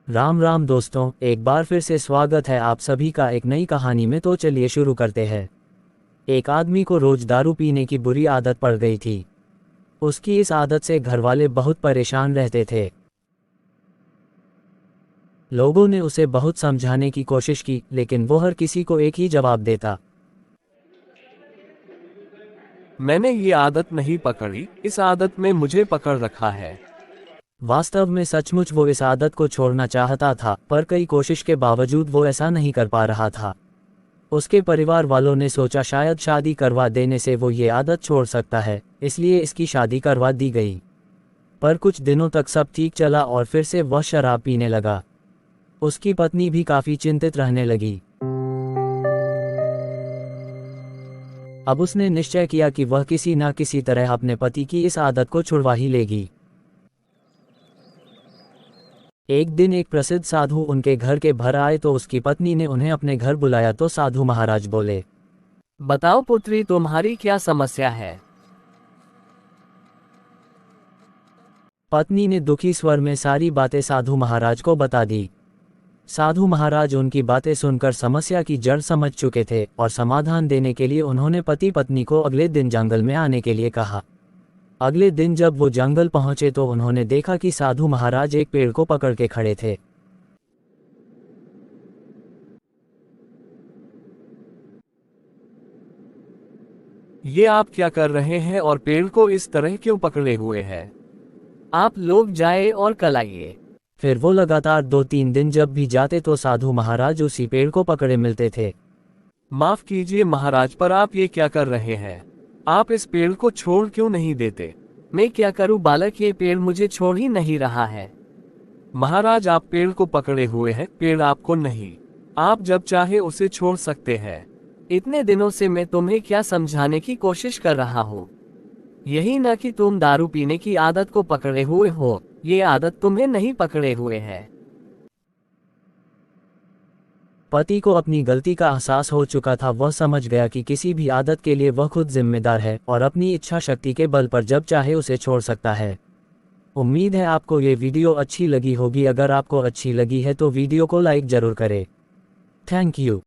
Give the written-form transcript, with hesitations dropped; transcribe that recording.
राम राम दोस्तों, एक बार फिर से स्वागत है आप सभी का एक नई कहानी में। तो चलिए शुरू करते हैं। एक आदमी को रोज दारू पीने की बुरी आदत पड़ गई थी। उसकी इस आदत से घरवाले बहुत परेशान रहते थे। लोगों ने उसे बहुत समझाने की कोशिश की, लेकिन वो हर किसी को एक ही जवाब देता। मैंने ये आदत नहीं पकड़ी, इस आदत में मुझे पकड़ रखा है। वास्तव में सचमुच वो इस आदत को छोड़ना चाहता था, पर कई कोशिश के बावजूद वो ऐसा नहीं कर पा रहा था। उसके परिवार वालों ने सोचा शायद शादी करवा देने से वो ये आदत छोड़ सकता है, इसलिए इसकी शादी करवा दी गई। पर कुछ दिनों तक सब ठीक चला और फिर से वह शराब पीने लगा। उसकी पत्नी भी काफी चिंतित रहने लगी। अब उसने निश्चय किया कि वह किसी न किसी तरह अपने पति की इस आदत को छुड़वा ही लेगी। एक दिन एक प्रसिद्ध साधु उनके घर के भर आए तो उसकी पत्नी ने उन्हें अपने घर बुलाया तो साधु महाराज बोले, बताओ पुत्री, तुम्हारी क्या समस्या है? पत्नी ने दुखी स्वर में सारी बातें साधु महाराज को बता दी। साधु महाराज उनकी बातें सुनकर समस्या की जड़ समझ चुके थे और समाधान देने के लिए उन्होंने पति पत्नी को अगले दिन जंगल में आने के लिए कहा। अगले दिन जब वो जंगल पहुंचे तो उन्होंने देखा कि साधु महाराज एक पेड़ को पकड़ के खड़े थे। ये आप क्या कर रहे हैं और पेड़ को इस तरह क्यों पकड़े हुए हैं? आप लोग जाए और कल आइए। फिर वो लगातार 2-3 दिन जब भी जाते तो साधु महाराज उसी पेड़ को पकड़े मिलते थे। माफ कीजिए महाराज, पर आप ये क्या कर रहे हैं? आप इस पेड़ को छोड़ क्यों नहीं देते? मैं क्या करूं बालक, ये पेड़ मुझे छोड़ ही नहीं रहा है। महाराज, आप पेड़ को पकड़े हुए हैं, पेड़ आपको नहीं। आप जब चाहे उसे छोड़ सकते हैं। इतने दिनों से मैं तुम्हें क्या समझाने की कोशिश कर रहा हूँ। यही ना कि तुम दारू पीने की आदत को पकड़े हुए हो, ये आदत तुम्हें नहीं पकड़े हुए है। पति को अपनी गलती का एहसास हो चुका था। वह समझ गया कि किसी भी आदत के लिए वह खुद जिम्मेदार है और अपनी इच्छा शक्ति के बल पर जब चाहे उसे छोड़ सकता है। उम्मीद है आपको ये वीडियो अच्छी लगी होगी। अगर आपको अच्छी लगी है तो वीडियो को लाइक जरूर करें। Thank you.